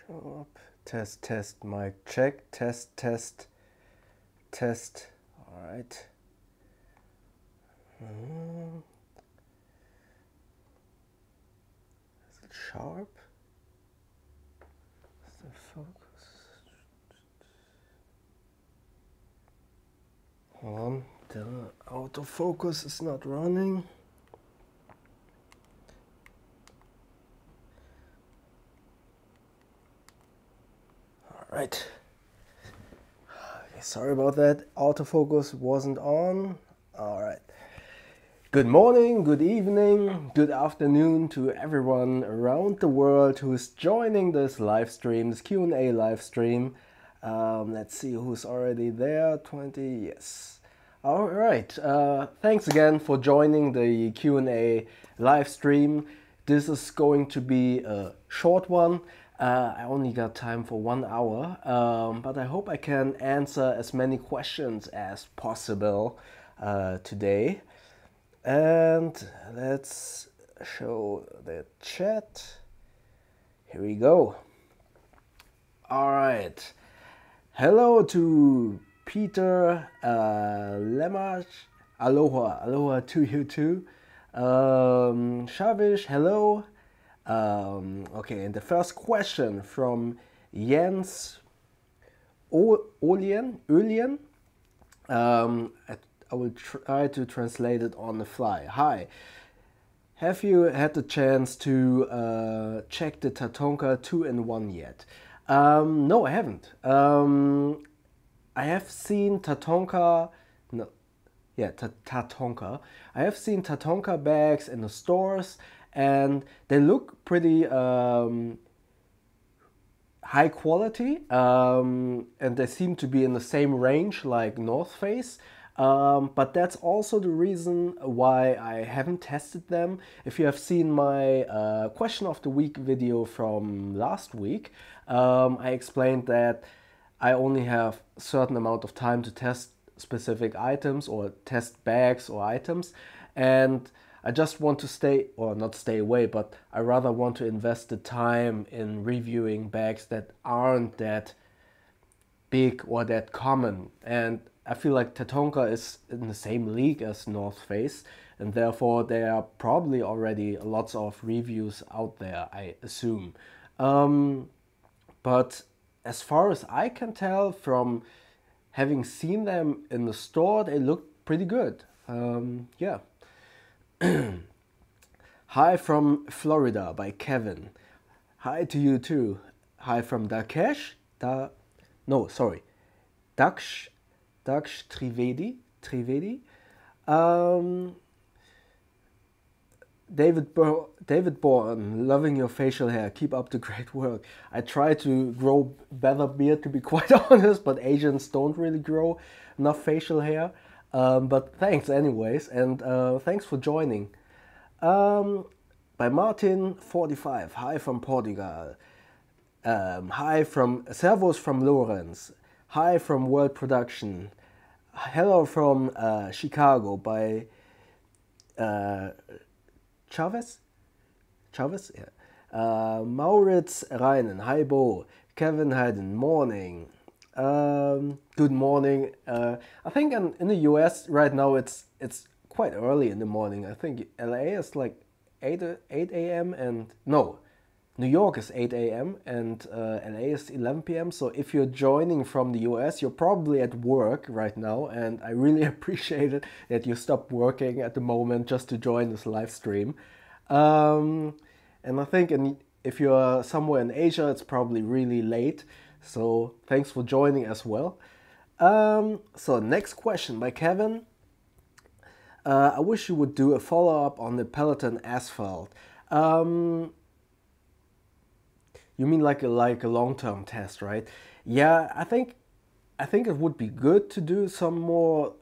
Show up. Test, test, mic check. Test, test, test. All right. Is it sharp? Is the focus? Hold on. The autofocus is not running. All right. Okay, sorry about that. Autofocus wasn't on. All right. Good morning, good evening, good afternoon to everyone around the world who's joining this live stream, this Q&A live stream. Let's see who's already there. 20, yes. All right. Thanks again for joining the Q&A live stream. This is going to be a short one. I only got time for 1 hour, but I hope I can answer as many questions as possible today. And let's show the chat. Here we go. All right. Hello to Peter Lemach. Aloha. Aloha to you too. Shavish, hello. Okay, and the first question from Jens Olien. I will try to translate it on the fly. Hi, have you had the chance to check the Tatonka 2-in-1 yet? No, I haven't. I have seen Tatonka, no, yeah, Tatonka. I have seen Tatonka bags in the stores, and they look pretty high quality, and they seem to be in the same range like North Face. But that's also the reason why I haven't tested them. If you have seen my question of the week video from last week, I explained that I only have a certain amount of time to test specific items or test bags or items, and I just want to stay, or not stay away, but I rather want to invest the time in reviewing bags that aren't that big or that common. And I feel like Tatonka is in the same league as North Face, and therefore there are probably already lots of reviews out there, I assume. But as far as I can tell from having seen them in the store, they look pretty good. Yeah. Hi from Florida by Kevin. Hi to you too. Hi from Dakesh. Daksh Trivedi. David Bourne, loving your facial hair. Keep up the great work. I try to grow better beard, to be quite honest, but Asians don't really grow enough facial hair. But thanks anyways, and thanks for joining. By Martin45. Hi from Portugal. Hi from Servus from Lawrence. Hi from World Production. Hello from Chicago by Chavez? Yeah. Maurits Reinen. Hi Bo. Kevin Hayden. Morning. Good morning. I think in the US right now it's quite early in the morning. I think LA is like 8 a.m. and no, New York is 8 a.m. and LA is 11 p.m. So if you're joining from the US, you're probably at work right now, and I really appreciate it that you stopped working at the moment just to join this live stream. And I think if you're somewhere in Asia, it's probably really late. So thanks for joining as well. So next question by Kevin. I wish you would do a follow-up on the Peloton Asphalt. You mean like a long-term test, right? Yeah, I think it would be good to do some more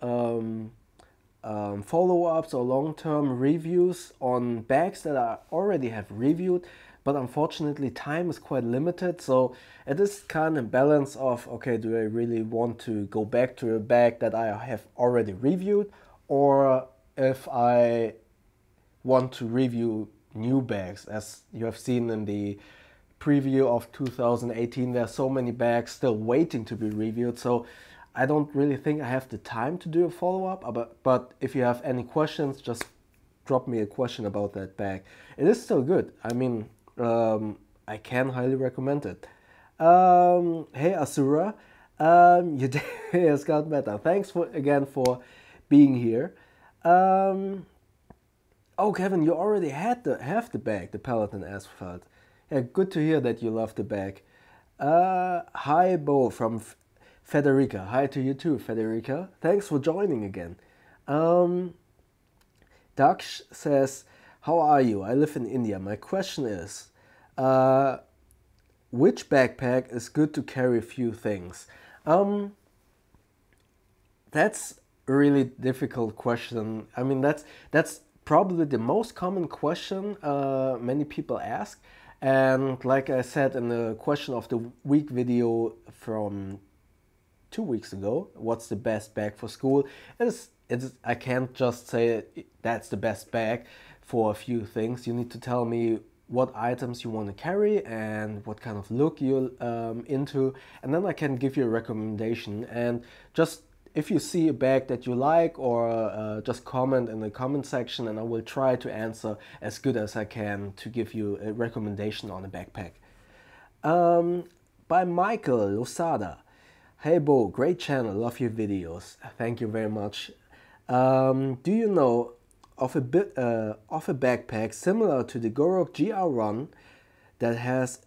follow-ups or long-term reviews on bags that I already have reviewed, but unfortunately time is quite limited, so it is kind of balance of, okay, do I really want to go back to a bag that I have already reviewed, or if I want to review new bags, as you have seen in the preview of 2018. There are so many bags still waiting to be reviewed, so I don't really think I have the time to do a follow-up, but if you have any questions, just drop me a question about that bag. It is still good. I mean, I can highly recommend it. Hey Asura, your day has got better. Thanks again for being here. Oh, Kevin, you already have the bag, the Peloton Asphalt. Yeah, good to hear that you love the bag. Hi, Bo from Federica. Hi to you too, Federica. Thanks for joining again. Daksh says, how are you? I live in India. My question is, which backpack is good to carry a few things? That's a really difficult question. I mean, that's probably the most common question many people ask. And like I said in the question of the week video from 2 weeks ago, what's the best bag for school? I can't just say that's the best bag for a few things. You need to tell me what items you want to carry and what kind of look you're into, and then I can give you a recommendation. And just if you see a bag that you like, or just comment in the comment section, and I will try to answer as good as I can to give you a recommendation on a backpack. By Michael Losada. Hey Bo, great channel, love your videos. Thank you very much. Do you know of a backpack similar to the Gorok GR1 that has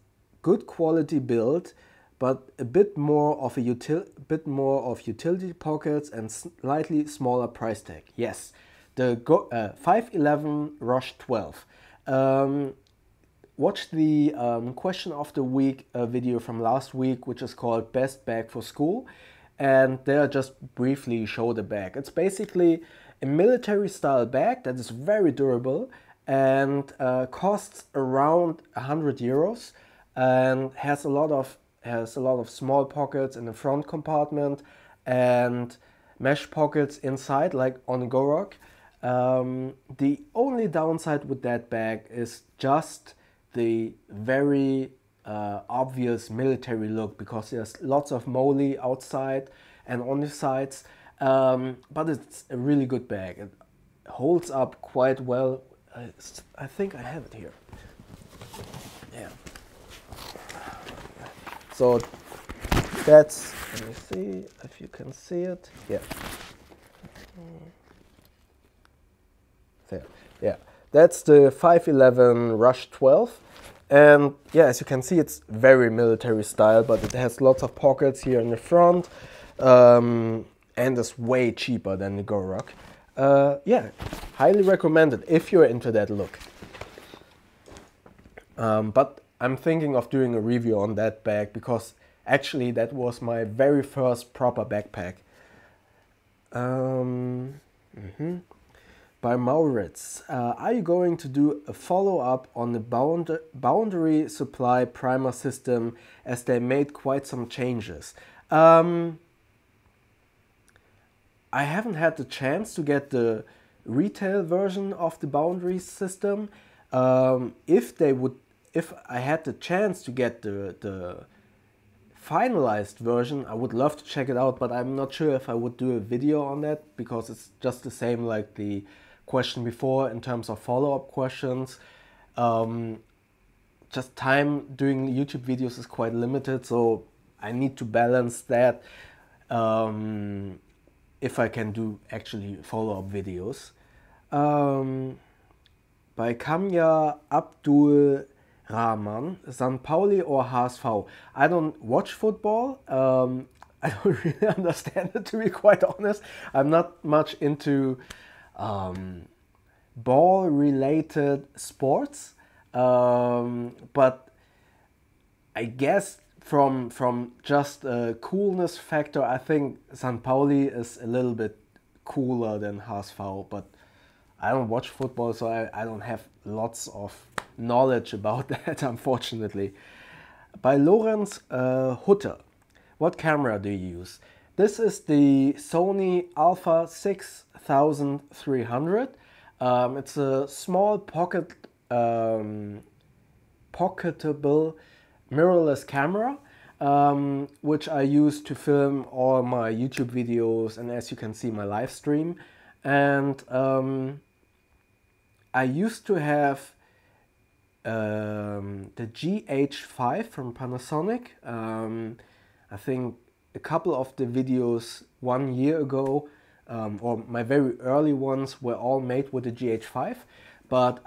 good quality build, but a bit more of utility pockets and slightly smaller price tag? Yes, the 511 Rush 12. Watch the question of the week video from last week, which is called Best Bag for School, and there just briefly show the bag. It's basically a military style bag that is very durable and costs around 100 euros and has a lot of small pockets in the front compartment and mesh pockets inside, like on Gorok. The only downside with that bag is just the very obvious military look, because there's lots of moly outside and on the sides, but it's a really good bag. It holds up quite well. I think I have it here. Yeah. So that's, let me see if you can see it. Yeah. There. Yeah. That's the 511 Rush 12. And yeah, as you can see, it's very military style, but it has lots of pockets here in the front, and it's way cheaper than the Gorok. Yeah, highly recommended if you're into that look. But I'm thinking of doing a review on that bag, because actually that was my very first proper backpack. By Maurits, are you going to do a follow-up on the boundary supply primer system, as they made quite some changes? I haven't had the chance to get the retail version of the boundary system. If I had the chance to get the finalized version, I would love to check it out, but I'm not sure if I would do a video on that, because it's just the same like the question before in terms of follow-up questions. Just time doing YouTube videos is quite limited, so I need to balance that if I can do actually follow-up videos. By Kamya Abdul Rahman, St. Pauli or HSV? I don't watch football. I don't really understand it, to be quite honest. I'm not much into ball-related sports, but I guess from just a coolness factor, I think St. Pauli is a little bit cooler than HSV, but I don't watch football, so I don't have lots of knowledge about that, unfortunately. By Lorenz Hutter, what camera do you use? This is the Sony Alpha 6300. It's a small pocketable mirrorless camera, which I use to film all my YouTube videos and, as you can see, my live stream. And I used to have the GH5 from Panasonic. I think a couple of the videos 1 year ago, or my very early ones, were all made with the GH5. But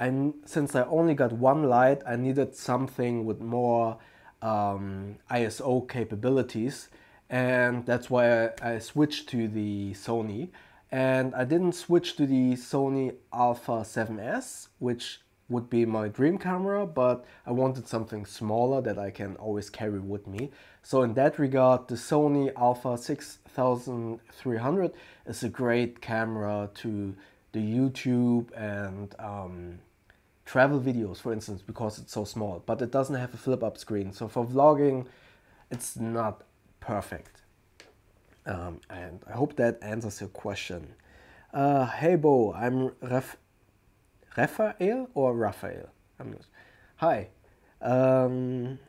since I only got one light, I needed something with more ISO capabilities, and that's why I switched to the Sony. And I didn't switch to the Sony Alpha 7S, which would be my dream camera, but I wanted something smaller that I can always carry with me. So in that regard, the Sony Alpha 6300 is a great camera to the YouTube and travel videos, for instance, because it's so small, but it doesn't have a flip-up screen. So for vlogging, it's not perfect. And I hope that answers your question. Hey Bo, I'm Raphael or Raphael? Hi. And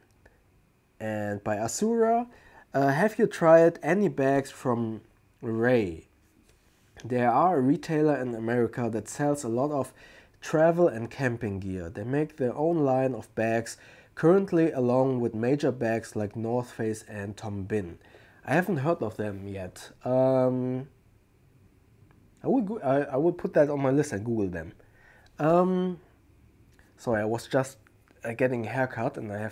by Asura, have you tried any bags from Ray? They are a retailer in America that sells a lot of travel and camping gear. They make their own line of bags currently, along with major bags like North Face and Tom Bin. I haven't heard of them yet. I would put that on my list and Google them. Sorry, I was just getting a haircut and I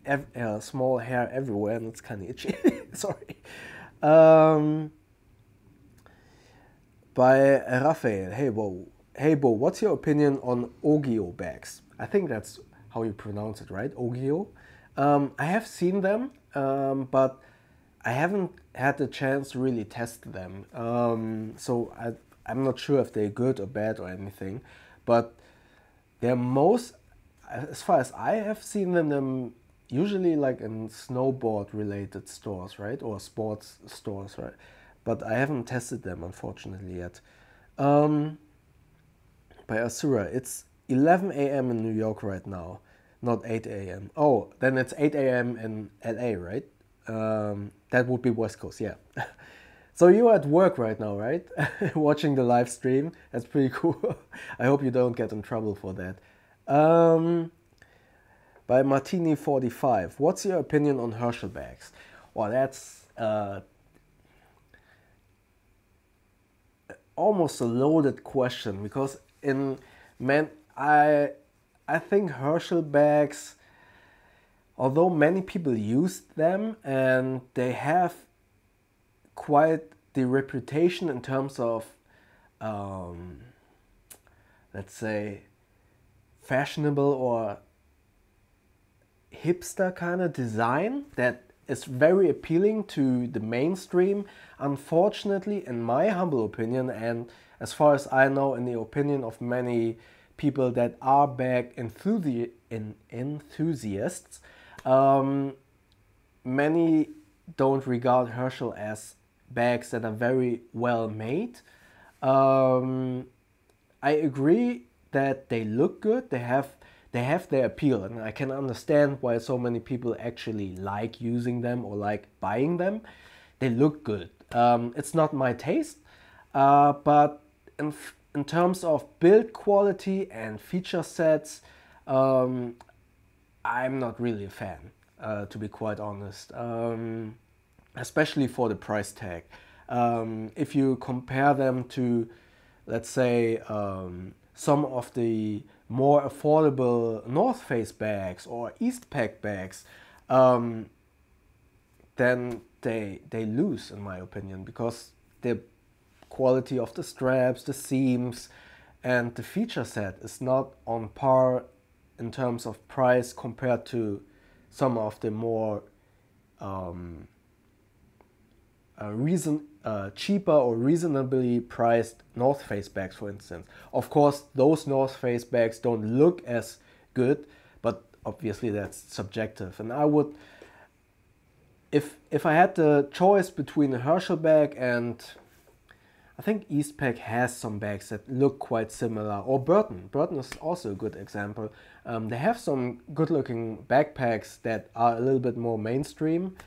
have small hair everywhere and it's kind of itchy. Sorry. By Raphael, hey Bo, what's your opinion on Ogio bags? I think that's how you pronounce it, right? Ogio. I have seen them, but I haven't had the chance to really test them. So I'm not sure if they're good or bad or anything, but they're as far as I have seen them usually like in snowboard related stores, right? Or sports stores, right? But I haven't tested them, unfortunately, yet. By Asura, it's 11 a.m. in New York right now, not 8 a.m. Oh, then it's 8 a.m. in LA, right? That would be West Coast, yeah. So you're at work right now, right? Watching the live stream. That's pretty cool. I hope you don't get in trouble for that. By Martini45, what's your opinion on Herschel bags? Well, that's almost a loaded question, because I think Herschel bags, although many people use them and they have quite the reputation in terms of let's say fashionable or hipster kind of design that is very appealing to the mainstream. Unfortunately, in my humble opinion, and as far as I know, in the opinion of many people that are bag enthusiasts, many don't regard Herschel as bags that are very well made. I agree that they look good, they have their appeal, and I can understand why so many people actually like using them or like buying them. They look good. It's not my taste, but in terms of build quality and feature sets, I'm not really a fan, to be quite honest, especially for the price tag. If you compare them to, let's say, some of the more affordable North Face bags or Eastpak bags, then they lose, in my opinion, because the quality of the straps, the seams, and the feature set is not on par in terms of price compared to some of the more cheaper or reasonably priced North Face bags, for instance. Of course, those North Face bags don't look as good, but obviously that's subjective. And I would, if I had the choice between a Herschel bag and I think Eastpak has some bags that look quite similar, or Burton. Burton is also a good example. They have some good-looking backpacks that are a little bit more mainstream,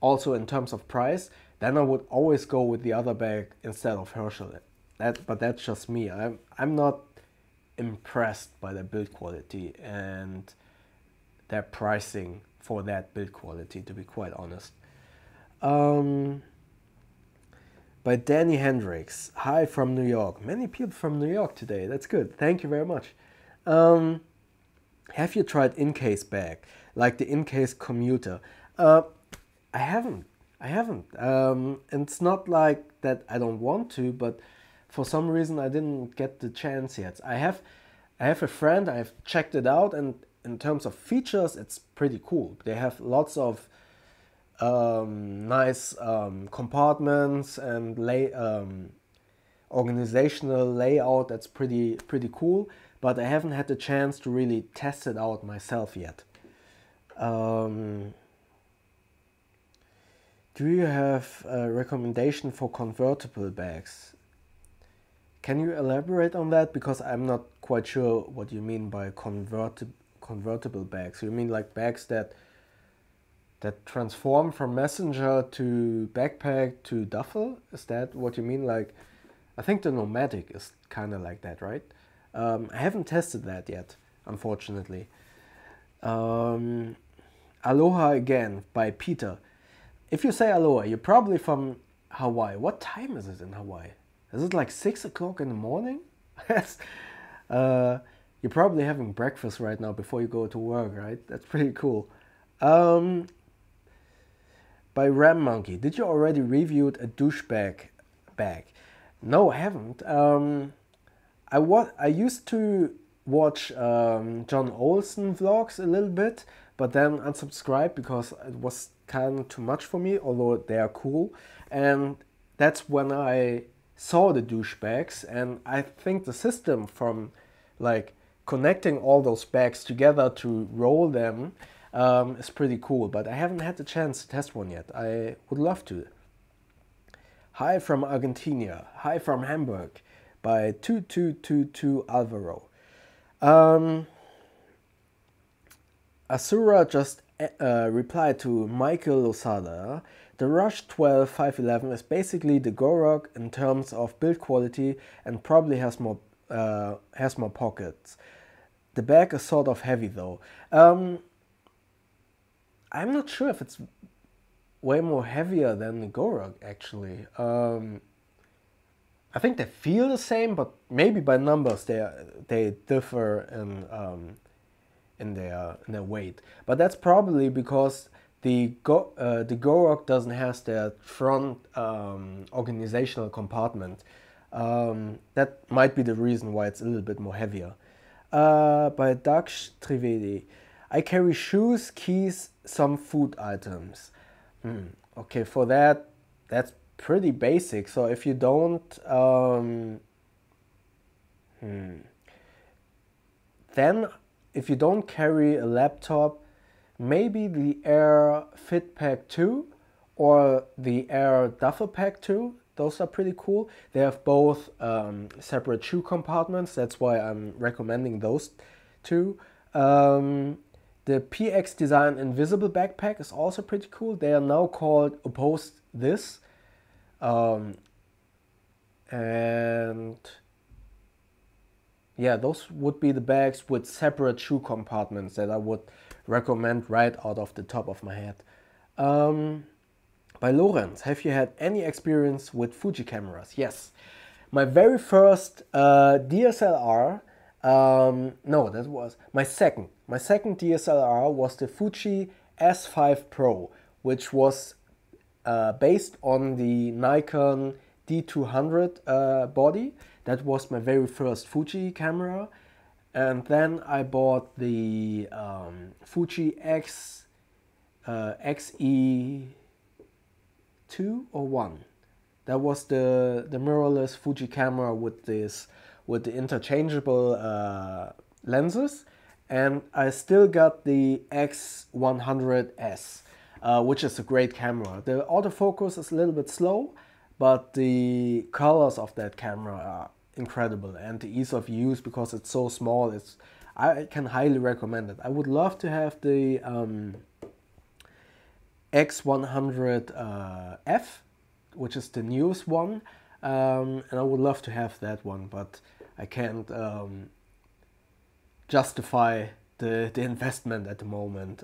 also in terms of price. Then I would always go with the other bag instead of Herschel. But that's just me. I'm not impressed by their build quality and their pricing for that build quality, to be quite honest. By Danny Hendricks. Hi from New York. Many people from New York today. That's good. Thank you very much. Have you tried in-case bag, like the in-case commuter? I haven't. And it's not like that I don't want to, but for some reason I didn't get the chance yet. I have a friend, I've checked it out, and in terms of features, it's pretty cool. They have lots of nice compartments and organizational layout that's pretty cool, but I haven't had the chance to really test it out myself yet. Do you have a recommendation for convertible bags? Can you elaborate on that? Because I'm not quite sure what you mean by convertible bags. You mean like bags that transform from messenger to backpack to duffel? Is that what you mean? Like, I think the Nomadic is kind of like that, right? I haven't tested that yet, unfortunately. Aloha again by Peter. If you say aloha, you're probably from Hawaii. What time is it in Hawaii? Is it like 6 o'clock in the morning? You're probably having breakfast right now before you go to work, right? That's pretty cool. By Ram Monkey, did you already reviewed a douchebag bag? No, I haven't. I used to watch John Olsen vlogs a little bit, but then unsubscribed because it was kind of too much for me, although they are cool. And that's when I saw the douchebags, and I think the system from like connecting all those bags together to roll them is pretty cool, but I haven't had the chance to test one yet. I would love to. Hi from Argentina. Hi from Hamburg by 2222 Alvaro. Asura just replied to Michael Losada. The Rush 12 511 is basically the Gorok in terms of build quality and probably has more pockets. The bag is sort of heavy though. I'm not sure if it's way more heavier than the Gorok actually. I think they feel the same, but maybe by numbers they differ in their weight. But that's probably because the Gorok doesn't have their front organizational compartment. That might be the reason why it's a little bit more heavier. By Daksh Trivedi, I carry shoes, keys, some food items. Okay, for that's pretty basic. So if you don't, then if you don't carry a laptop, maybe the Air Fit Pack 2 or the Air Duffel Pack 2. Those are pretty cool. They have both separate shoe compartments. That's why I'm recommending those two. The PX Design Invisible Backpack is also pretty cool. They are now called Opposed This. And yeah, those would be the bags with separate shoe compartments that I would recommend right out of the top of my head. By Lorenz, have you had any experience with Fuji cameras? Yes. My very first DSLR, no, that was my second. My second DSLR was the Fuji S5 Pro, which was based on the Nikon D200 body. That was my very first Fuji camera. And then I bought the Fuji XE2 or 1. That was the mirrorless Fuji camera with the interchangeable lenses. And I still got the X100S, which is a great camera. The autofocus is a little bit slow, but the colors of that camera are incredible, and the ease of use, because it's so small, I can highly recommend it. I would love to have the X100F, which is the newest one, and I would love to have that one, but I can't justify the investment at the moment.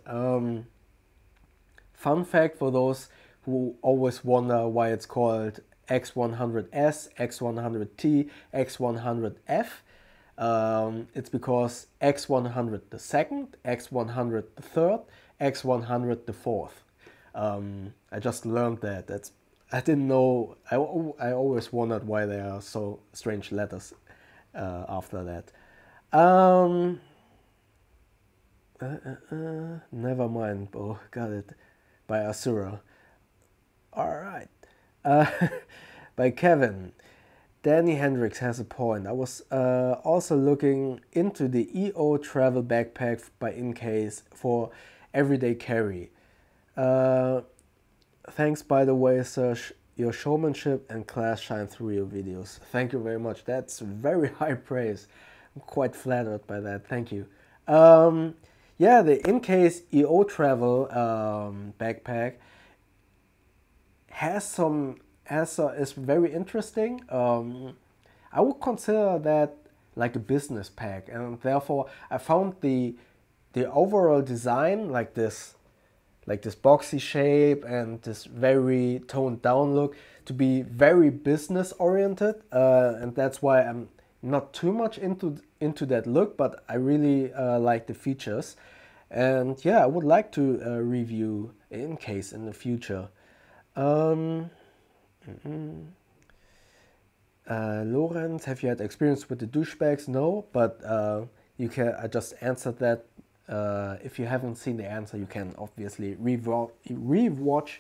Fun fact for those who always wonder why it's called X100S, X100T, X100F. It's because X100 the second, X100 the third, X100 the fourth. I just learned that. I didn't know. I always wondered why there are so strange letters after that. Never mind. Oh, got it. By Asura. All right. By Kevin. Danny Hendricks has a point. I was also looking into the EO travel backpack by Incase for everyday carry. Thanks, by the way, sir. Your showmanship and class shine through your videos. Thank you very much. That's very high praise. I'm quite flattered by that. Thank you. Yeah, the Incase EO travel backpack is very interesting. I would consider that like a business pack, and therefore I found the overall design, like this boxy shape and this very toned down look, to be very business oriented, and that's why I'm not too much into that look, but I really like the features. And yeah, I would like to review Incase in the future. Lorenz, have you had experience with the douchebags? No, but I just answered that. If you haven't seen the answer, you can obviously re-watch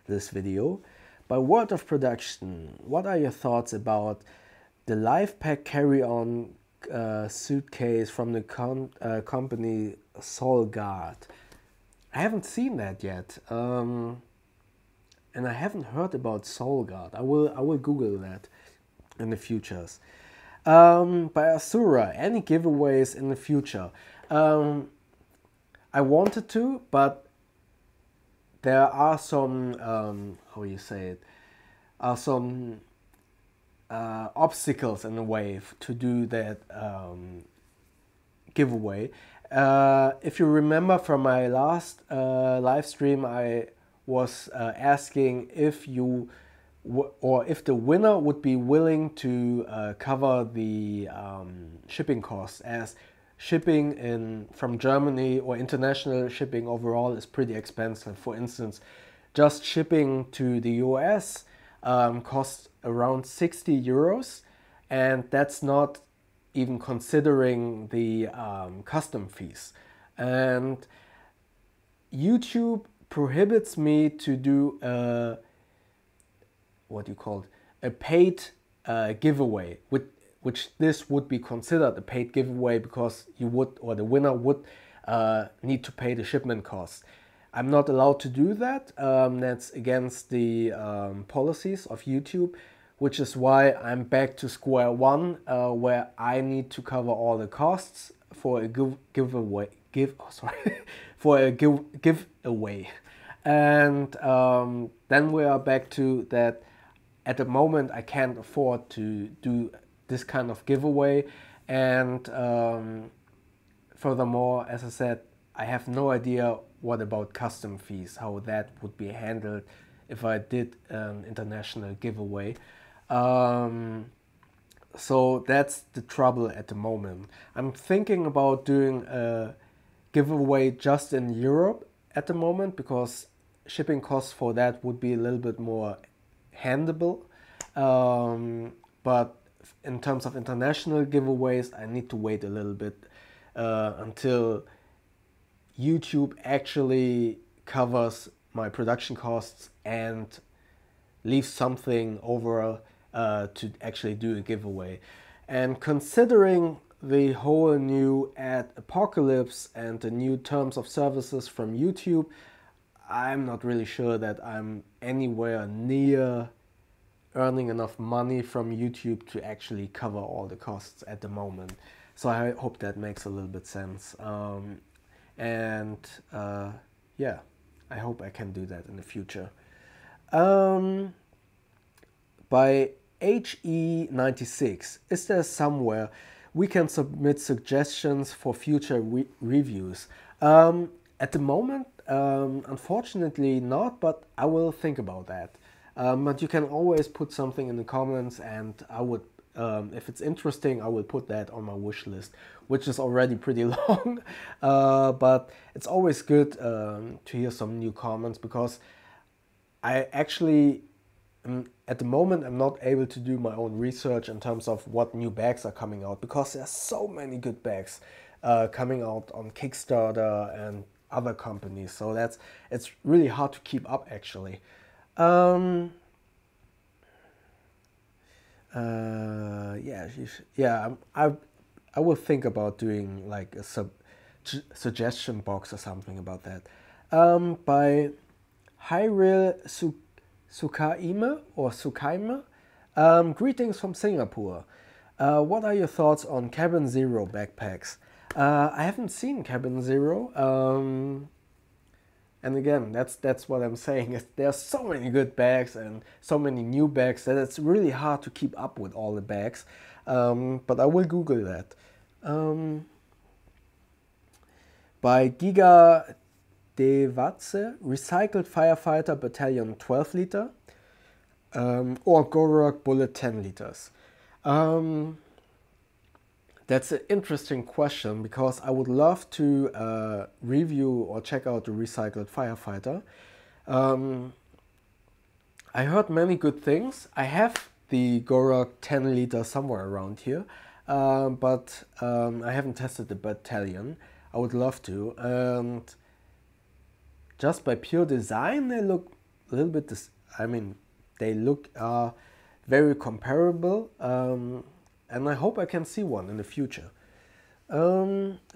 this video. By word of production, what are your thoughts about the LifePack carry-on suitcase from the company Solguard? I haven't seen that yet, and I haven't heard about Solguard. I will Google that in the futures. By Asura, any giveaways in the future? I wanted to, but there are some how you say it, some obstacles in the way to do that giveaway. If you remember from my last live stream, I was asking if if the winner would be willing to cover the shipping costs, as shipping from Germany or international shipping overall is pretty expensive. For instance, just shipping to the US costs around 60 euros, and that's not even considering the custom fees. And YouTube prohibits me to do a paid giveaway, which this would be considered a paid giveaway, because the winner would need to pay the shipment costs. I'm not allowed to do that. That's against the policies of YouTube, which is why I'm back to square one, where I need to cover all the costs for a giveaway. And then we are back to that. At the moment, I can't afford to do this kind of giveaway, and furthermore, as I said, I have no idea what about custom fees, how that would be handled if I did an international giveaway. So that's the trouble at the moment. I'm thinking about doing a giveaway just in Europe at the moment, because shipping costs for that would be a little bit more handleable. But in terms of international giveaways, I need to wait a little bit until YouTube actually covers my production costs and leaves something over to actually do a giveaway. And considering the whole new ad apocalypse and the new terms of services from YouTube, I'm not really sure that I'm anywhere near earning enough money from YouTube to actually cover all the costs at the moment. So I hope that makes a little bit sense. Yeah, I hope I can do that in the future. By HE96, is there somewhere we can submit suggestions for future reviews? At the moment, unfortunately not, but I will think about that. But you can always put something in the comments, and I would, if it's interesting, I will put that on my wish list, which is already pretty long. But it's always good to hear some new comments, because I actually, at the moment, I'm not able to do my own research in terms of what new bags are coming out, because there's so many good bags coming out on Kickstarter and other companies. So it's really hard to keep up, actually. I will think about doing like a suggestion box or something about that. By Hyril Sukaima. Greetings from Singapore. What are your thoughts on Cabin Zero backpacks? I haven't seen Cabin Zero. And again, that's what I'm saying. There's so many good bags and so many new bags that it's really hard to keep up with all the bags. But I will Google that. By Giga Devatse, Recycled Firefighter Battalion 12 liter or Gorok Bullet 10 liters. That's an interesting question, because I would love to review or check out the Recycled Firefighter. I heard many good things. I have the Gorok 10 liter somewhere around here, but I haven't tested the Battalion. I would love to. And just by pure design, they look a little bit, they look very comparable. And I hope I can see one in the future.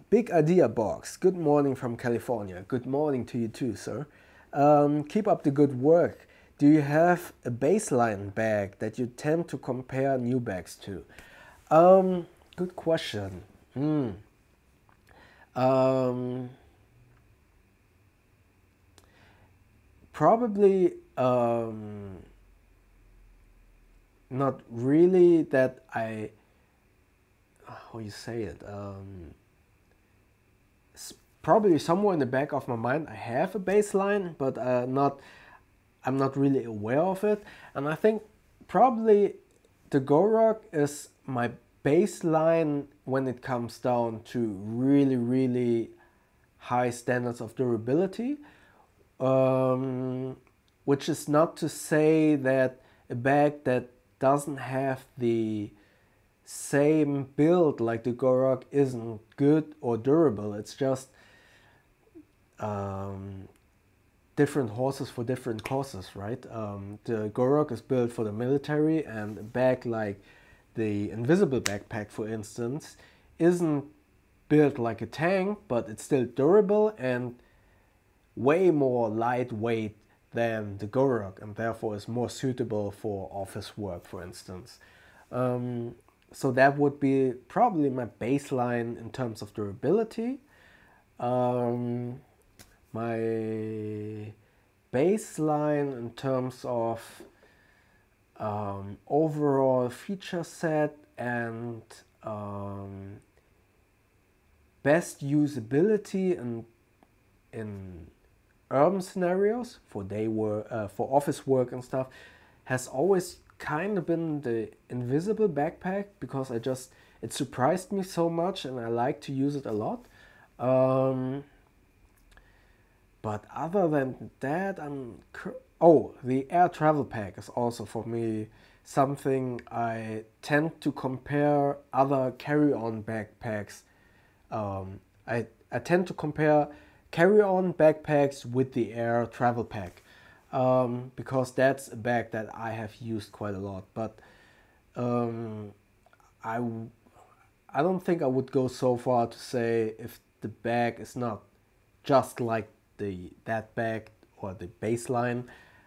Big Idea Box. Good morning from California. Good morning to you too, sir. Keep up the good work. Do you have a baseline bag that you tend to compare new bags to? Good question. Probably not really that how you say it, probably somewhere in the back of my mind I have a baseline, but I'm not really aware of it. And I think probably the Gorok is my baseline when it comes down to really, really high standards of durability, which is not to say that a bag that doesn't have the same build like the Gorok isn't good or durable. It's just different horses for different causes, right? The Gorok is built for the military, and a bag like the Invisible backpack, for instance, isn't built like a tank, but it's still durable and way more lightweight than the Gorok, and therefore is more suitable for office work, for instance. So that would be probably my baseline in terms of durability. My baseline in terms of overall feature set and best usability in urban scenarios for for office work and stuff has always kind of been the Invisible backpack, because it surprised me so much and I like to use it a lot. But other than that, the Air Travel Pack is also for me something I tend to compare other carry-on backpacks. I tend to compare carry-on backpacks with the Air Travel Pack, because that's a bag that I have used quite a lot. But I don't think I would go so far to say if the bag is not just like that bag or the baseline,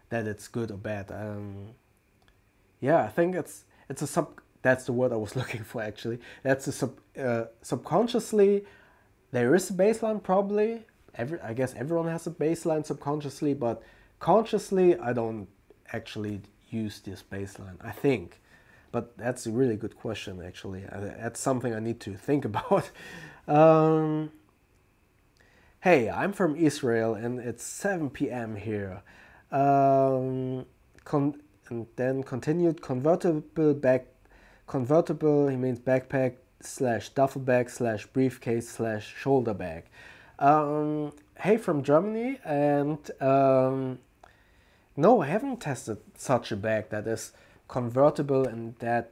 that it's good or bad. yeah, I think it's a that's the word I was looking for actually. That's a subconsciously there is a baseline probably. I guess everyone has a baseline subconsciously, but consciously I don't actually use this baseline, I think. But that's a really good question actually. That's something I need to think about. um, Hey, I'm from Israel and it's 7 p.m. here. Um, and then continued convertible, he means backpack slash duffel bag slash briefcase slash shoulder bag. Hey, from Germany, and no, I haven't tested such a bag that is convertible and that,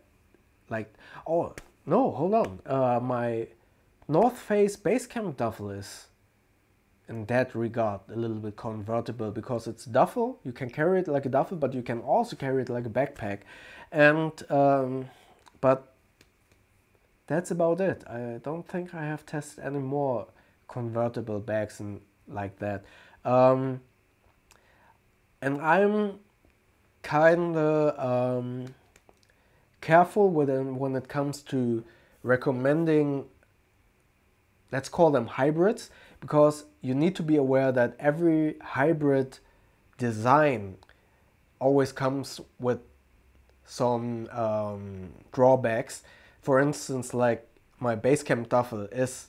like, oh, no, hold on. My North Face Basecamp duffel is in that regard a little bit convertible because it's duffel. You can carry it like a duffel, but you can also carry it like a backpack. And but that's about it. I don't think I have tested any more convertible bags and like that. And I'm kind of careful when it comes to recommending, let's call them hybrids, because you need to be aware that every hybrid design always comes with some drawbacks. For instance, like my Basecamp duffel is,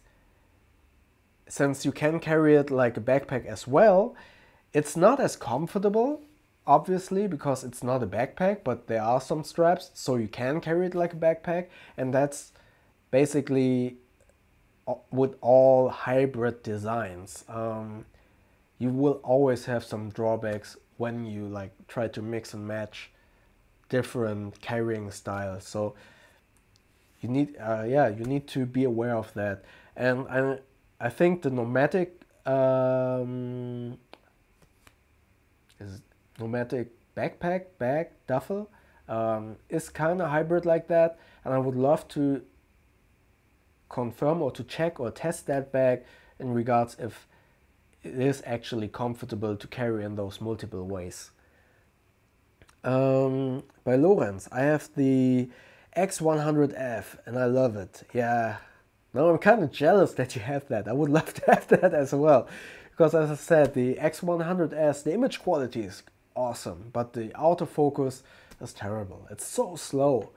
since you can carry it like a backpack as well, it's not as comfortable, obviously, because it's not a backpack, but there are some straps, so you can carry it like a backpack, and that's basically with all hybrid designs. You will always have some drawbacks when you like try to mix and match different carrying styles. So you need, you need to be aware of that. And I think the nomadic is nomadic backpack bag duffel is kind of hybrid like that, and I would love to confirm or to check or test that bag in regards if it is actually comfortable to carry in those multiple ways. By Lorenz, I have the X100F and I love it. Yeah, now I'm kind of jealous that you have that. I would love to have that as well, because as I said, the X100S, the image quality is awesome, but the autofocus is terrible. It's so slow.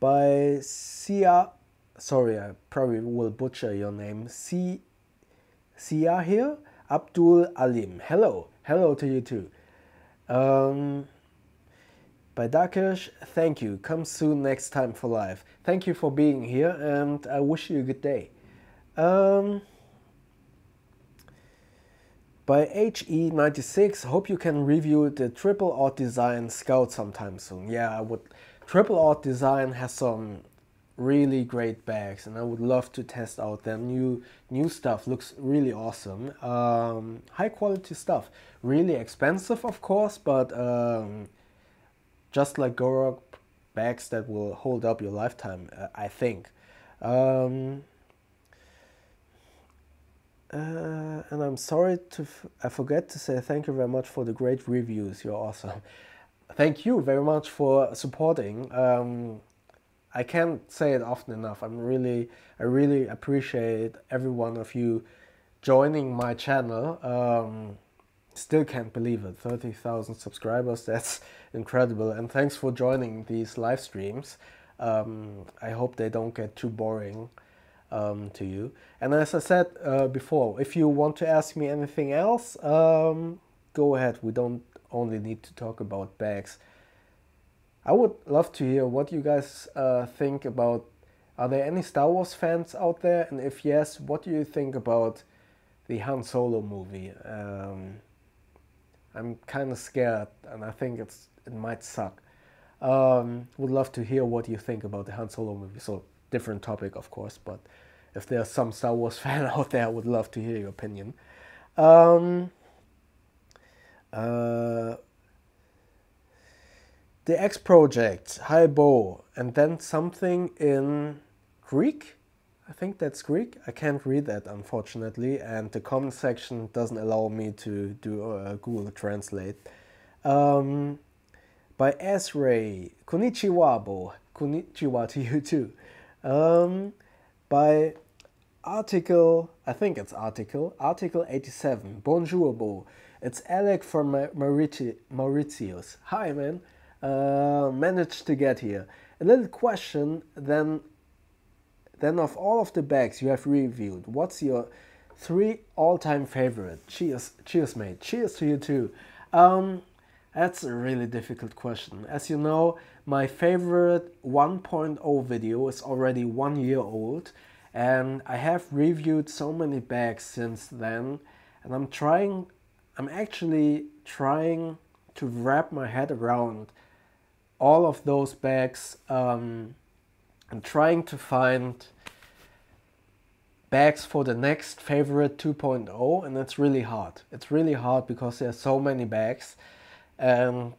By Sia, sorry, I probably will butcher your name. Sia here, Abdul Alim. Hello, hello to you too. By Dakesh, thank you. Come soon next time for live. Thank you for being here, and I wish you a good day. By HE96, hope you can review the Triple Odd Design Scout sometime soon. Yeah, I would. Triple Odd Design has some really great bags, and I would love to test out their new stuff. Looks really awesome. High quality stuff. Really expensive, of course, but just like Gorok, bags that will hold up your lifetime, I think. And I'm sorry I forget to say thank you very much for the great reviews. You're awesome. Thank you very much for supporting. I can't say it often enough. I really appreciate every one of you joining my channel. Still can't believe it. 30,000 subscribers. That's incredible. And thanks for joining these live streams. I hope they don't get too boring to you. And as I said before, if you want to ask me anything else, go ahead. We don't only need to talk about bags. I would love to hear what you guys think about. Are there any Star Wars fans out there? And if yes, what do you think about the Han Solo movie? I'm kind of scared, and I think it might suck. Would love to hear what you think about the Han Solo movie. So different topic, of course, but if there's some Star Wars fan out there, I would love to hear your opinion. The X Project, hi Bo, and then something in Greek. I think that's Greek. I can't read that, unfortunately, and the comment section doesn't allow me to do Google Translate. by S-Ray. Konnichiwa, bo. Konnichiwa to you too. By Article, I think it's Article 87. Bonjour, bo. It's Alec from Mauritius. Hi, man. Managed to get here. A little question, then of all of the bags you have reviewed, what's your 3 all-time favorite? Cheers, mate. Cheers to you too. That's a really difficult question. As you know, my favorite 1.0 video is already 1 year old, and I have reviewed so many bags since then, and I'm actually trying to wrap my head around all of those bags, and trying to find bags for the next favorite 2.0, and it's really hard. It's really hard because there's so many bags, and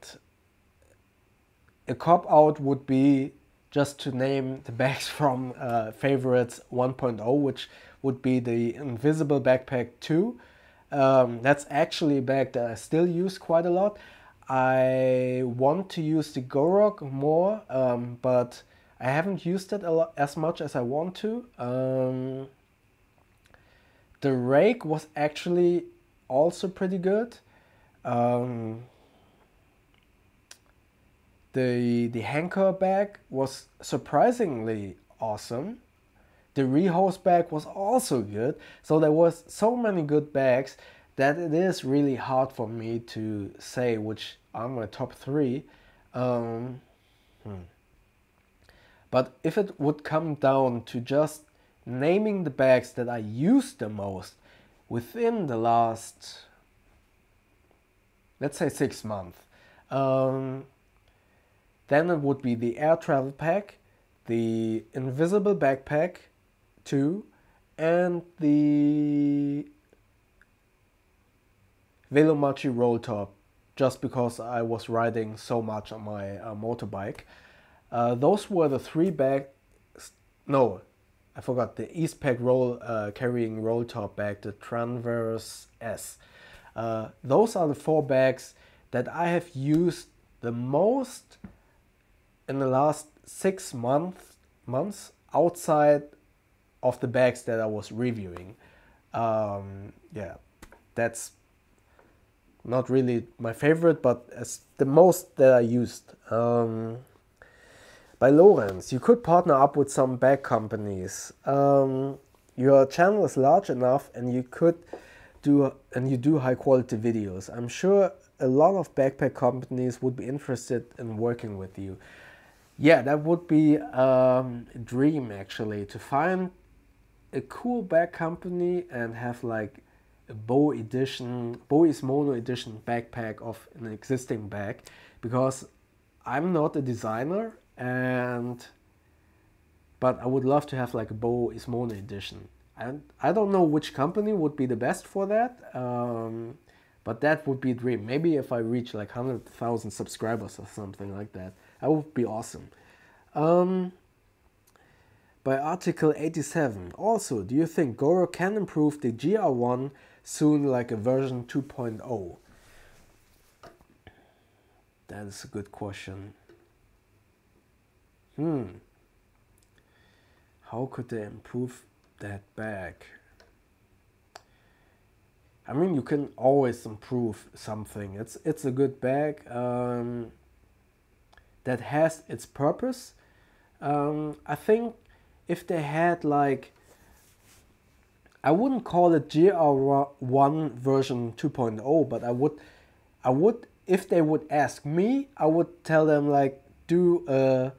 a cop-out would be just to name the bags from favorites 1.0, which would be the Invisible Backpack 2. That's actually a bag that I still use quite a lot. I want to use the Gorok more, but I haven't used it as much as I want to. The Rake was actually also pretty good. The Hanker bag was surprisingly awesome. The Rehose bag was also good. So there was so many good bags that it is really hard for me to say which are my top 3. But if it would come down to just naming the bags that I used the most within the last, let's say 6 months, then it would be the Air Travel Pack, the Invisible Backpack 2, and the Velomachi Roll Top, just because I was riding so much on my motorbike. Those were the 3 bags. No, I forgot the Eastpak carrying roll top bag, the Transverse S. Those are the 4 bags that I have used the most in the last 6 months outside of the bags that I was reviewing. Yeah, that's not really my favorite, but as the most that I used. By Lorenz, you could partner up with some bag companies. Your channel is large enough, and you do high quality videos. I'm sure a lot of backpack companies would be interested in working with you. Yeah, that would be a dream actually, to find a cool bag company and have like a Bo is Mono edition backpack of an existing bag, because I'm not a designer, but I would love to have like a Bo is Mono edition. And I don't know which company would be the best for that, but that would be a dream. Maybe if I reach like 100,000 subscribers or something like that, that would be awesome. By Article 87, also, do you think Goro can improve the GR1 soon, like a version 2.0? That is a good question. How could they improve that bag? I mean, you can always improve something. It's a good bag that has its purpose. I think if they had like, I wouldn't call it GR1 version 2.0, but I would, if they would ask me, I would tell them like, do a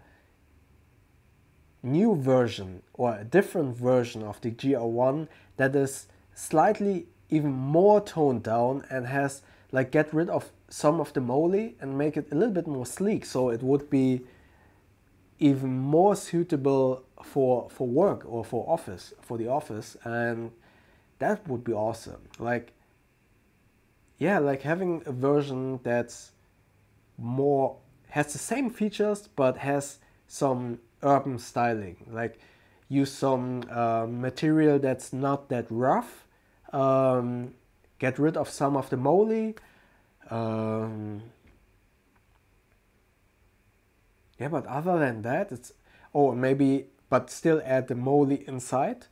new version or a different version of the GR1 that is slightly even more toned down and has like, get rid of some of the moly and make it a little bit more sleek, so it would be even more suitable for work or for the office, and that would be awesome. Like, yeah, like having a version that's more, has the same features but has some urban styling, like use some material that's not that rough, get rid of some of the moly, Yeah, but other than that, it's, oh, maybe, but still add the molly inside.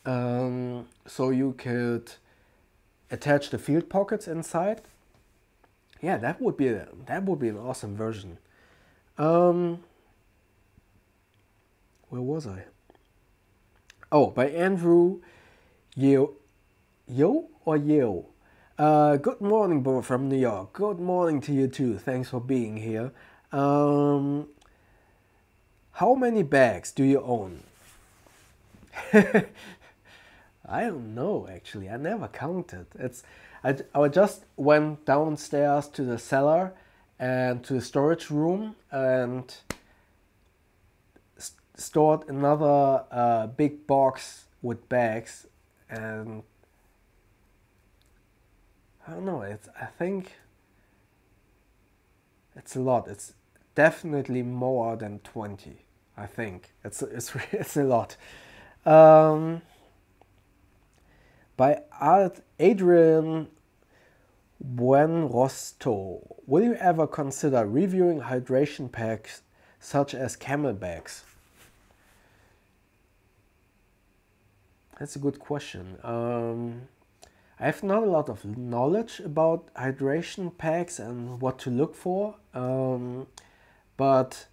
So you could attach the field pockets inside. Yeah, that would be an awesome version. Where was I? Oh, by Andrew Yo or Yeo. Good morning, bro, from New York. Good morning to you too. Thanks for being here. How many bags do you own? I don't know, actually. I never counted. I just went downstairs to the cellar and to the storage room and stored another big box with bags, and I don't know. I think it's a lot. It's definitely more than 20. I think it's it's a lot. By Adrian Buenrosto, will you ever consider reviewing hydration packs such as Camelbacks? That's a good question. I have not a lot of knowledge about hydration packs and what to look for, but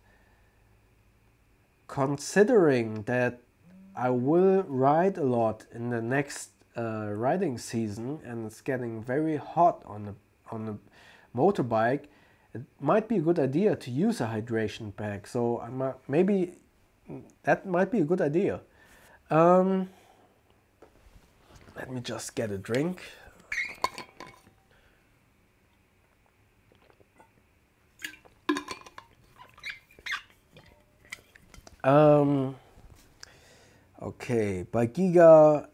considering that I will ride a lot in the next riding season and it's getting very hot on the motorbike, it might be a good idea to use a hydration pack. So maybe that might be a good idea. Let me just get a drink. Okay, by Giga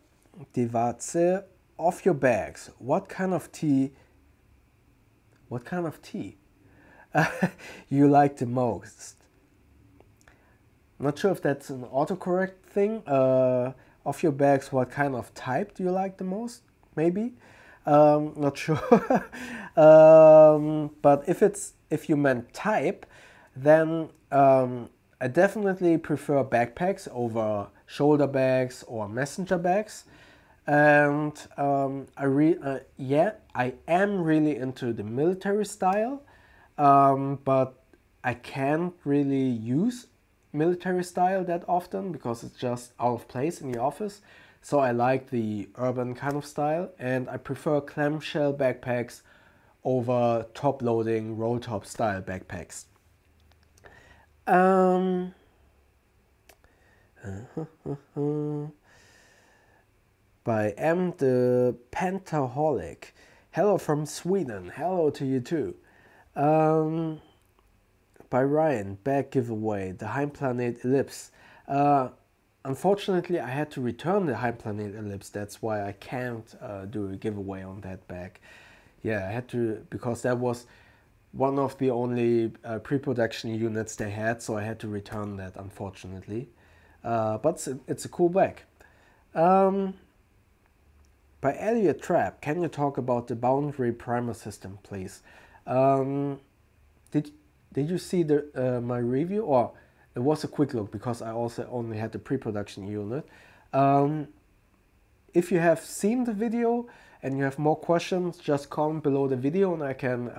Devatse, off your bags. What kind of tea you like the most? Not sure if that's an autocorrect thing. Off your bags, what kind of type do you like the most? Maybe. Not sure. But if you meant type, then I definitely prefer backpacks over shoulder bags or messenger bags. And I am really into the military style, but I can't really use military style that often because it's just out of place in the office. So I like the urban kind of style, and I prefer clamshell backpacks over top-loading roll-top style backpacks. By M the Pentaholic. Hello from Sweden. Hello to you too. By Ryan, bag giveaway, the Heimplanet Ellipse. Unfortunately, I had to return the Heimplanet Ellipse. That's why I can't do a giveaway on that bag. Yeah, I had to, because that was one of the only pre-production units they had, so I had to return that, unfortunately. But it's a cool bag. By Elliot Trapp, can you talk about the boundary primer system, please? Did you see my review? Or it was a quick look because I also only had the pre-production unit. If you have seen the video and you have more questions, just comment below the video and I can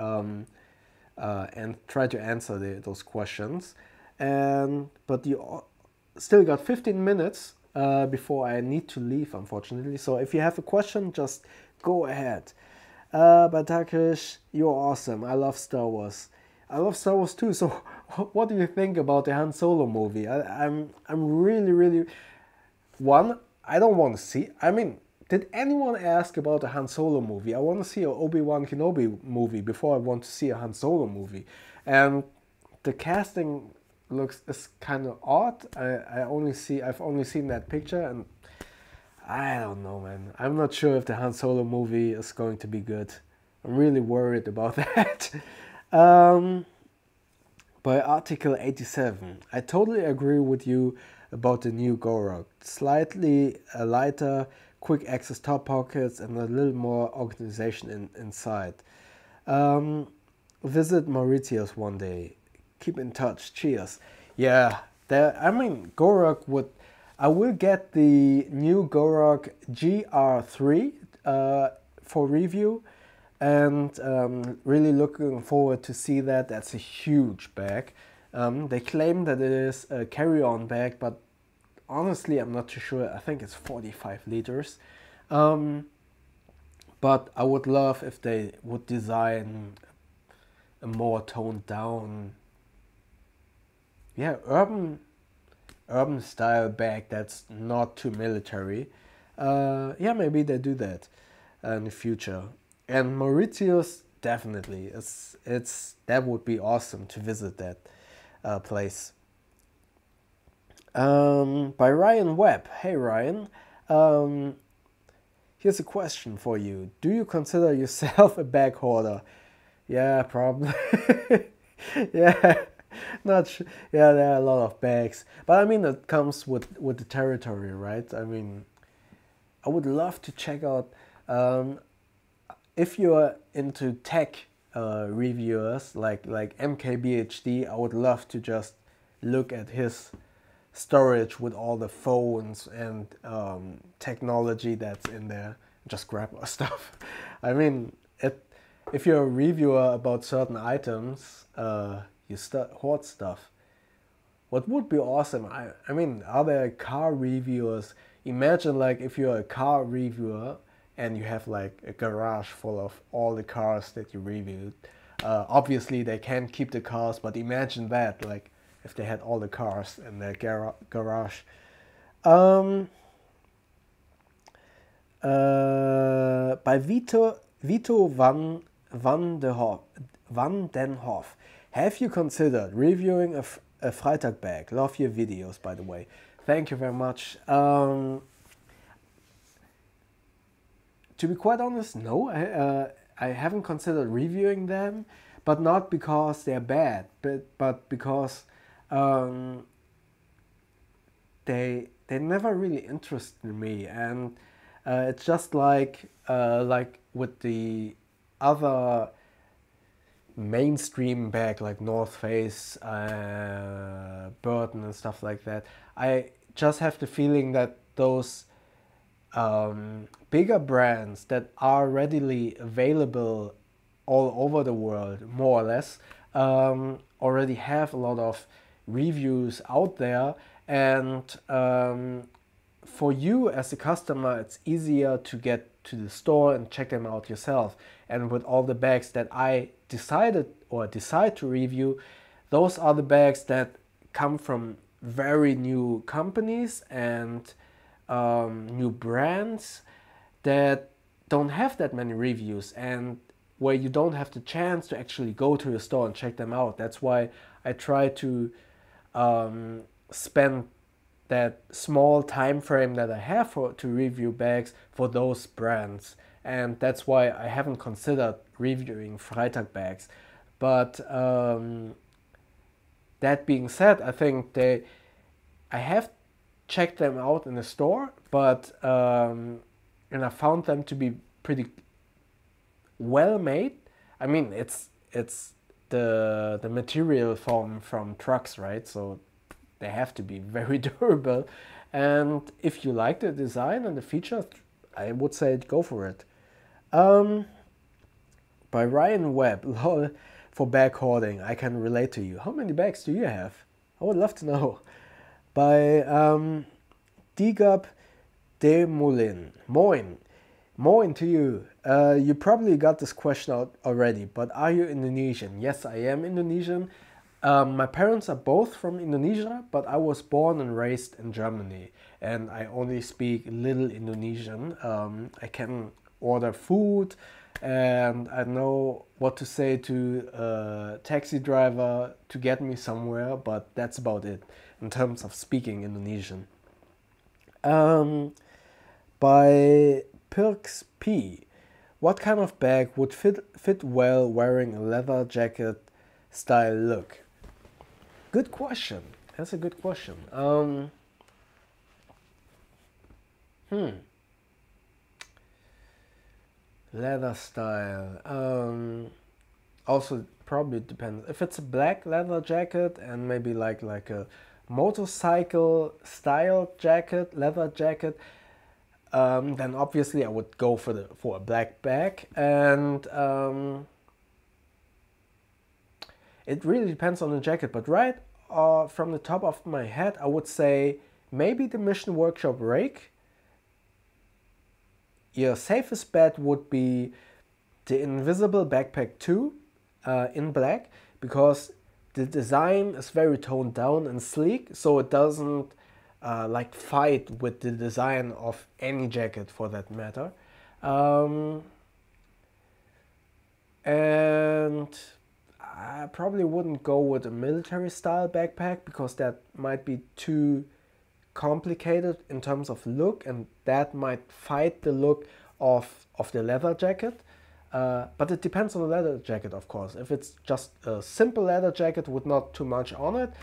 and try to answer those questions. But you still got 15 minutes before I need to leave, unfortunately. So if you have a question, just go ahead. But Takesh, you're awesome. I love Star Wars. I love Star Wars too. So what do you think about the Han Solo movie? I'm really I don't want to see. I mean, did anyone ask about a Han Solo movie? I want to see an Obi-Wan Kenobi movie before I want to see a Han Solo movie. And the casting is kind of odd. I've only seen that picture, and I don't know, man. I'm not sure if the Han Solo movie is going to be good. I'm really worried about that. By Article 87, I totally agree with you about the new Gorok. Slightly lighter, quick access top pockets, and a little more organization inside. Visit Mauritius one day. keep in touch. Cheers. Yeah, I mean, Gorok would. I will get the new Gorok GR3 for review, and really looking forward to see that. That's a huge bag. They claim that it is a carry-on bag, but honestly, I'm not too sure. I think it's 45 liters. But I would love if they would design a more toned down, yeah, urban style bag that's not too military. Yeah, maybe they do that in the future. And Mauritius, definitely, it's that would be awesome to visit that place. By Ryan Webb. Hey Ryan, here's a question for you. Do you consider yourself a bag hoarder? Yeah, probably. Yeah, not sure. Yeah, there are a lot of bags, but I mean it comes with the territory, right? I mean, I would love to check out if you're into tech reviewers like MKBHD. I would love to just look at his storage with all the phones and technology that's in there. Just grab our stuff. I mean, if you're a reviewer about certain items, you hoard stuff. What would be awesome, I mean, are there car reviewers? Imagine like if you're a car reviewer and you have like a garage full of all the cars that you reviewed. Obviously they can't keep the cars, but imagine that, like if they had all the cars in their garage. By Vito van den Hof. Have you considered reviewing a Freitag bag? Love your videos, by the way. Thank you very much. To be quite honest, no. I haven't considered reviewing them, but not because they're bad, but because they never really interested me, and it's just like with the other mainstream bag like North Face, Burton and stuff like that. I just have the feeling that those bigger brands that are readily available all over the world, more or less, already have a lot of reviews out there, and for you as a customer it's easier to get to the store and check them out yourself. And with all the bags that I decide to review, those are the bags that come from very new companies and new brands that don't have that many reviews, and where you don't have the chance to actually go to the store and check them out. That's why I try to spend that small time frame that I have to review bags for those brands, and that's why I haven't considered reviewing Freitag bags. But that being said, I think I have checked them out in the store, but and I found them to be pretty well made. I mean, it's the material from trucks, right? So they have to be very durable. And if you like the design and the features, I would say go for it. By Ryan Webb, lol, for bag hoarding, I can relate to you. How many bags do you have? I would love to know. By Digab De Moulin, Moin to you. You probably got this question out already, but are you Indonesian? Yes, I am Indonesian. My parents are both from Indonesia, but I was born and raised in Germany, and I only speak little Indonesian. I can order food, and I know what to say to a taxi driver to get me somewhere, but that's about it in terms of speaking Indonesian. By Pirks P. What kind of bag would fit well wearing a leather jacket style look? Good question. That's a good question. Leather style. Also probably depends. If it's a black leather jacket and maybe like a motorcycle style jacket, leather jacket, then obviously I would go for a black bag. And it really depends on the jacket, but right from the top of my head, I would say maybe the Mission Workshop rake. Your safest bet would be the Invisible Backpack 2 in black, because the design is very toned down and sleek, so it doesn't like fight with the design of any jacket for that matter. And I probably wouldn't go with a military style backpack, because that might be too complicated in terms of look, and that might fight the look of the leather jacket. But it depends on the leather jacket, of course. If it's just a simple leather jacket with not too much on it,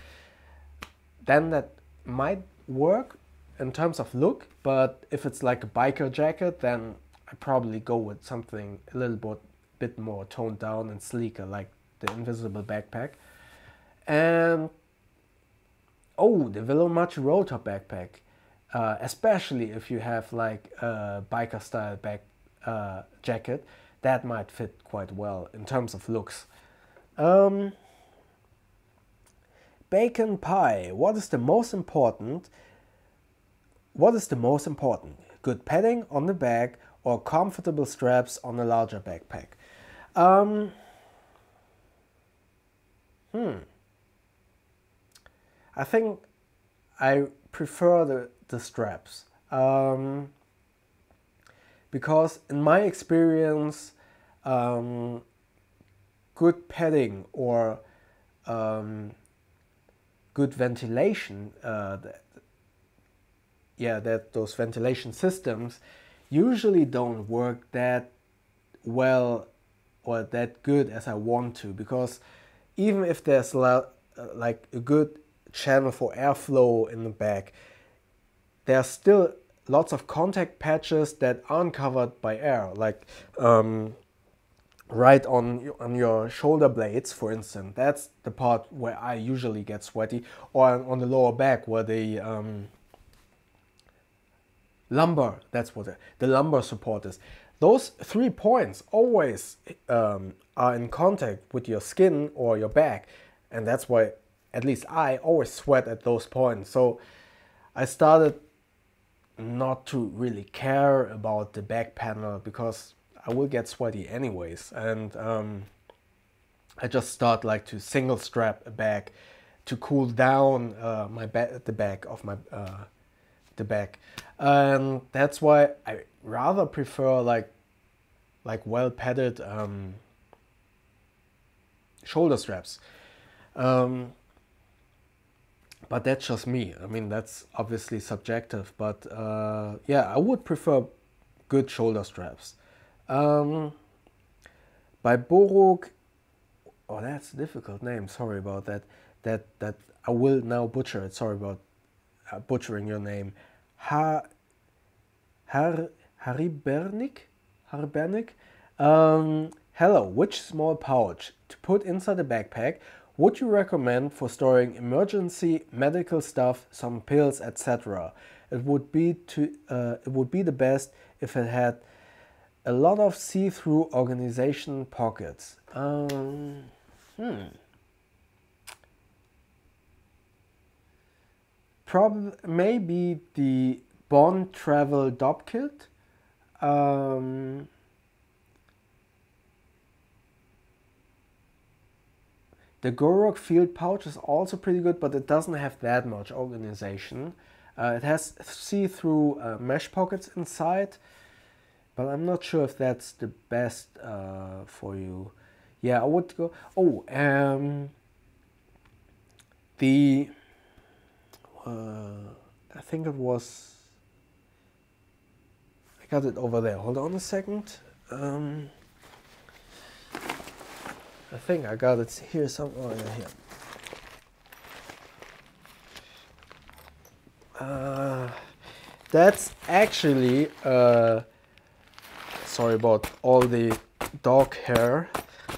then that might work in terms of look. But if it's like a biker jacket, then I probably go with something a little bit more toned down and sleeker, like the Invisible Backpack. And oh, the Velomachi Rotor backpack, especially if you have like a biker style jacket, that might fit quite well in terms of looks. Bacon pie. What is the most important? Good padding on the back or comfortable straps on a larger backpack? I think I prefer the straps, because in my experience, good padding or good ventilation, those ventilation systems usually don't work that well or that good as I want to, because even if there's like a good channel for airflow in the back, there are still lots of contact patches that aren't covered by air, like right on your shoulder blades, for instance. That's the part where I usually get sweaty, or on the lower back where the lumbar, that's what the lumbar support is. Those 3 points always are in contact with your skin or your back, and that's why at least I always sweat at those points. So I started not to really care about the back panel, because I will get sweaty anyways, and I just start like to single strap a bag to cool down the back of my the back, and that's why I rather prefer like well padded shoulder straps. But that's just me. I mean, that's obviously subjective, but yeah, I would prefer good shoulder straps. By Boruk, oh, that's a difficult name. Sorry about that. That I will now butcher it. Sorry about butchering your name. Haribernik. Hello. Which small pouch to put inside a backpack would you recommend for storing emergency medical stuff, some pills, etc.? It would be the best if it had a lot of see-through organization pockets. Probably maybe the Bond Travel Dopp Kit. The Gorok Field Pouch is also pretty good, but it doesn't have that much organization. It has see-through mesh pockets inside, but I'm not sure if that's the best for you. Yeah, I would go... Oh, I think it was... I got it over there. Hold on a second. I think I got it here somewhere. Oh, yeah, here. That's actually... sorry about all the dog hair.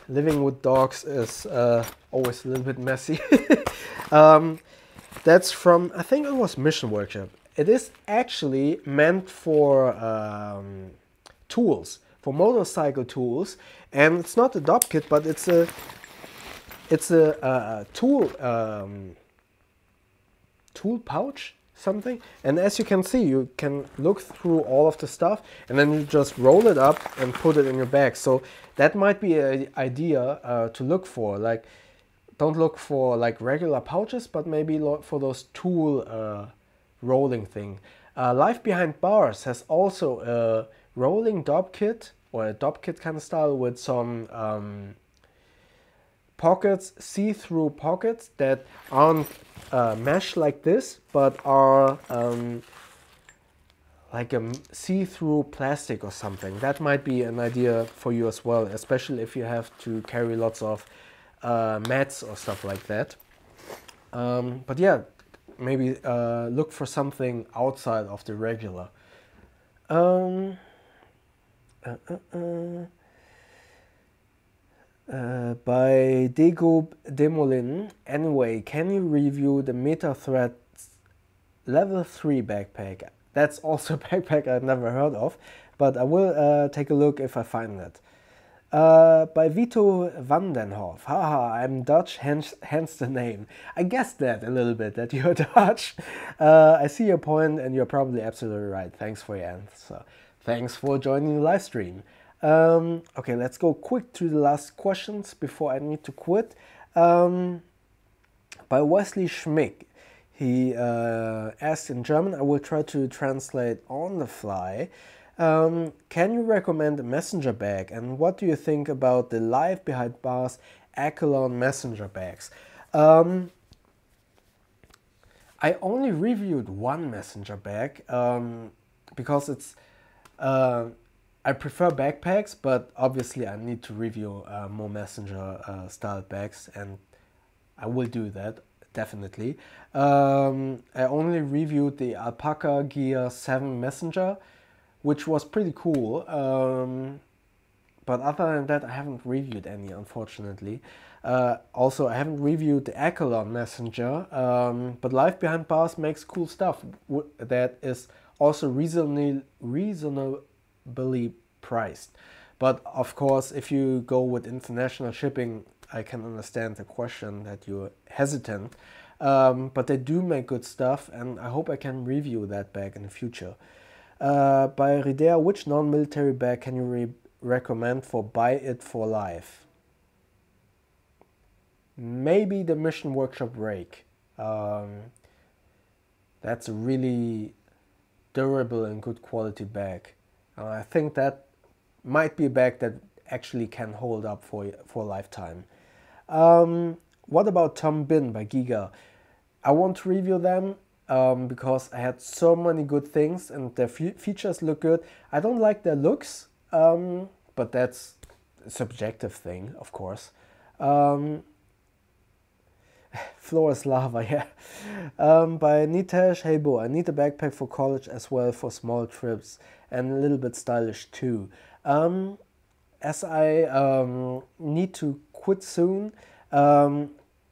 living with dogs is always a little bit messy. That's from, I think it was Mission Workshop. It is actually meant for tools, for motorcycle tools, and it's not a DOP kit, but it's a tool tool pouch, something. And as you can see, you can look through all of the stuff, and then you just roll it up and put it in your bag. So that might be an idea to look for. Like, don't look for like regular pouches, but maybe look for those tool rolling thing. Life Behind Bars has also a rolling DOP kit, or a DOP kit kind of style, with some pockets, see-through pockets that aren't mesh like this, but are like a see-through plastic or something. That might be an idea for you as well, especially if you have to carry lots of mats or stuff like that. But yeah, maybe look for something outside of the regular. By Dego Demolin. Anyway, can you review the Meta Threads level 3 backpack? That's also a backpack I've never heard of, but I will take a look if I find it. By Vito Vandenhoff. Haha, I'm Dutch, hence the name. I guessed that a little bit, that you're Dutch. I see your point, and you're probably absolutely right. Thanks for your answer. Thanks for joining the live stream. Okay, let's go quick to the last questions before I need to quit. By Wesley Schmick. He asked in German. I will try to translate on the fly. Can you recommend a messenger bag, and what do you think about the Life Behind Bars Echelon messenger bags? I only reviewed one messenger bag because it's I prefer backpacks, but obviously I need to review more messenger style bags, and I will do that definitely. I only reviewed the Alpaca Gear 7 messenger, which was pretty cool, but other than that I haven't reviewed any, unfortunately. Also, I haven't reviewed the Echelon messenger, but Life Behind Bars makes cool stuff that is also reasonably priced. But of course, if you go with international shipping, I can understand the question that you're hesitant. But they do make good stuff, and I hope I can review that bag in the future. By Ridea, which non-military bag can you recommend for Buy It for Life? Maybe the Mission Workshop Rake. That's a really durable and good quality bag. I think that might be a bag that actually can hold up for a lifetime. What about Tom Bin by Giga? I want to review them because I had so many good things and their features look good. I don't like their looks, but that's a subjective thing, of course. Floor is lava, yeah. By Nitesh, hey Bo, I need a backpack for college as well for small trips and a little bit stylish too. As I need to quit soon,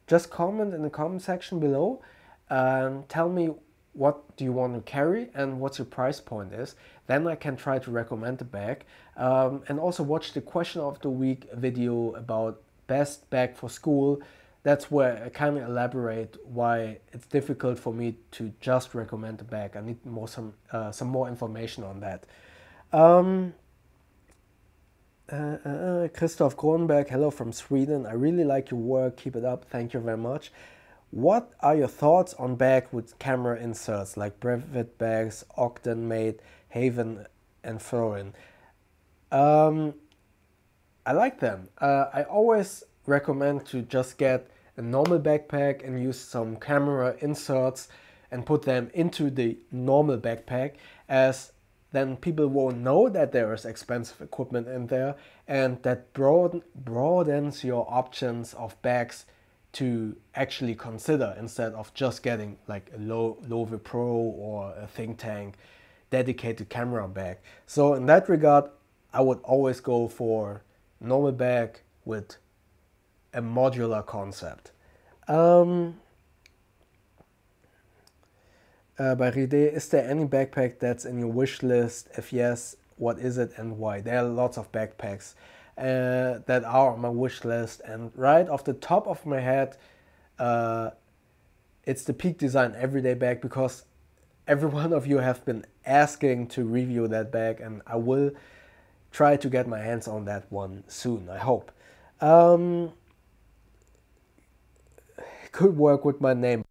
just comment in the comment section below. Tell me what do you want to carry and what your price point is. Then I can try to recommend the bag. And also watch the question of the week video about best bag for school. That's where I kind of elaborate why it's difficult for me to just recommend a bag. I need some more information on that. Christoph Kronberg, hello from Sweden. I really like your work. Keep it up. Thank you very much. What are your thoughts on bags with camera inserts like Brevet bags, Ogden Made, Haven, and Florin? I like them. I always recommend to just get a normal backpack and use some camera inserts and put them into the normal backpack, as then people won't know that there is expensive equipment in there, and that broadens your options of bags to actually consider, instead of just getting like a Lowe Pro or a Think Tank dedicated camera bag. So in that regard, I would always go for normal bag with a modular concept. By Ride, is there any backpack that's in your wish list? If yes, what is it and why? There are lots of backpacks that are on my wish list, and right off the top of my head, it's the Peak Design Everyday bag, because every one of you have been asking to review that bag, and I will try to get my hands on that one soon, I hope. Could work with my name.